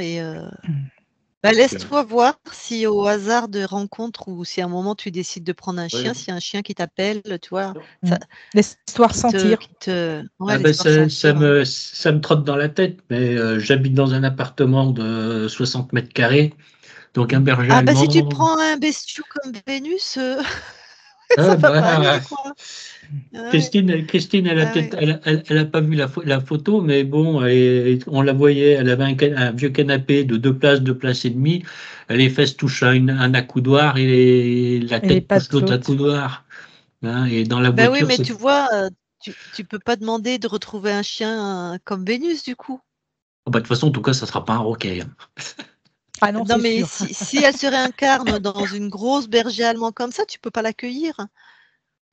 Laisse-toi voir si au hasard de rencontre ou si à un moment tu décides de prendre un chien, s'il y a un chien qui t'appelle, tu vois. Laisse-toi ressentir. Ça me trotte dans la tête, mais j'habite dans un appartement de 60 mètres carrés, donc un berger allemand. Si tu prends un bestiau comme Vénus, ça va pas aller, quoi. Christine, elle a pas vu la photo, mais bon, on la voyait, elle avait un vieux canapé de 2 places et demie, les fesses touchent un accoudoir et la tête touche l'autre accoudoir. Hein, et dans la voiture, oui, mais tu vois, tu peux pas demander de retrouver un chien comme Vénus, du coup. De toute façon, en tout cas, ça sera pas un roquet. Ah non, mais sûr. si elle se réincarne dans une grosse berger allemand comme ça, tu peux pas l'accueillir.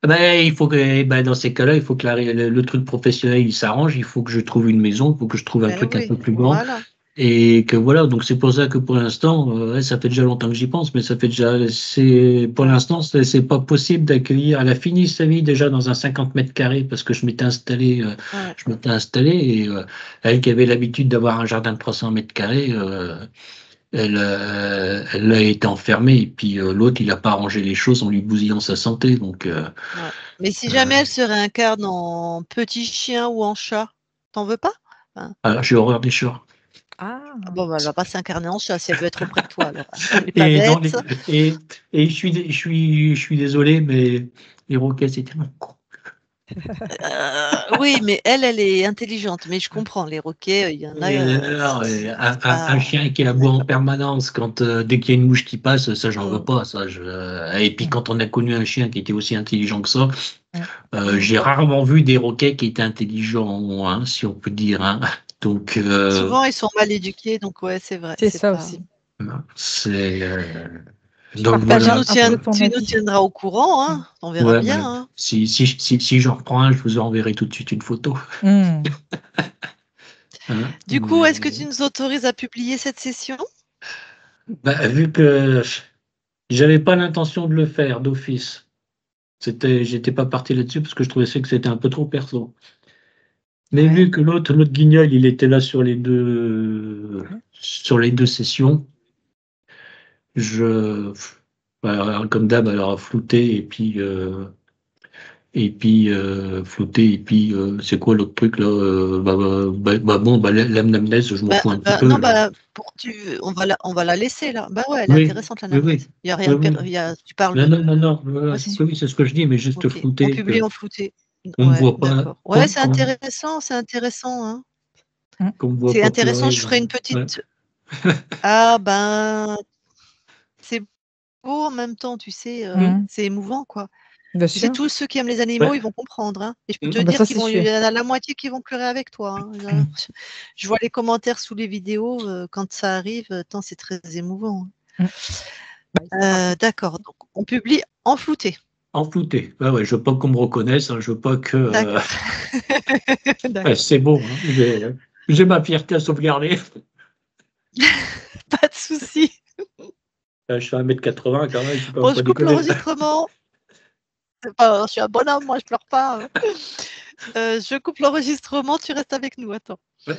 Il faut que, dans ces cas-là, il faut que le truc professionnel il s'arrange. Il faut que je trouve une maison, il faut que je trouve un truc un peu plus grand. Voilà. Et que voilà, donc c'est pour ça que pour l'instant, ça fait déjà longtemps que j'y pense, mais ça fait déjà, pour l'instant, c'est pas possible d'accueillir. Elle a fini sa vie déjà dans un 50 mètres carrés parce que je m'étais installé, et elle qui avait l'habitude d'avoir un jardin de 300 mètres carrés, elle a été enfermée et puis l'autre, il n'a pas arrangé les choses en lui bousillant sa santé. Donc, mais si jamais elle se réincarne en petit chien ou en chat, t'en veux pas? Alors, j'ai horreur des chats. Elle va pas s'incarner en chat si elle veut être auprès de toi. Alors. Et je suis désolé, mais les roquets, c'est tellement con. Oui, mais elle est intelligente. Mais je comprends, les roquets, il y en a. Un chien qui aboie en permanence dès qu'il y a une mouche qui passe, ça, j'en veux pas. Ça, et puis, quand on a connu un chien qui était aussi intelligent que ça, j'ai rarement vu des roquets qui étaient intelligents, hein, si on peut dire. Hein. Donc, souvent, ils sont mal éduqués, donc ouais, c'est vrai. C'est ça aussi. C'est Je donc partage Tu voilà. un peu ton nous avis. tiendras au courant, hein. On verra Ouais, bien. mais Hein. si j'en reprends un, je vous enverrai tout de suite une photo. Hmm. Hein, Du coup, est-ce que tu mais nous autorises à publier cette session? vu que j'avais pas l'intention de le faire d'office, j'étais pas parti là-dessus parce que je trouvais que c'était un peu trop perso. Mais Ouais. vu que l'autre guignol, il était là sur les deux sessions, je, comme d'hab, alors flouté flouté et puis c'est quoi l'autre truc là bon, l'amnèse, je m'en fous un petit peu Non, là. on va la laisser là. Bah ouais, elle est Oui, intéressante oui, oui, l'anamnèse. Il y a oui, rien de oui. tu parles Non, de. non, non, non, Vas-y. oui, c'est ce que je dis, mais juste Ok. On flouté, publie en flouté. qu'on ne Ouais, voit pas, d'accord. Ouais, c'est intéressant, c'est intéressant. Hein. qu'on me voit C'est pas intéressant. pleurer. Je ferai une Ouais. petite. Ah ben, c'est beau en même temps, tu sais. C'est émouvant, quoi. Bien Tu sais, sûr. tous ceux qui aiment les animaux, Ouais. ils vont comprendre. Hein. Et je peux te Mm. Ah bah dire ça, c'est il sûr. y en a la moitié qui vont pleurer avec toi. Hein. Je vois les commentaires sous les vidéos quand ça arrive, tant c'est très émouvant. Mm. Bah, D'accord. Donc, on publie en flouté. En flouté. Ouais, ouais, je veux pas qu'on me reconnaisse, hein, je veux pas que. D'accord. D'accord. C'est bon, hein, j'ai ma fierté à sauvegarder. Pas de souci. Je fais 1,80 m quand même, Bon, je pas coupe déconner. l'enregistrement. Je suis un bonhomme, moi, je pleure pas. Hein. Je coupe l'enregistrement, tu restes avec nous. Attends. Ouais.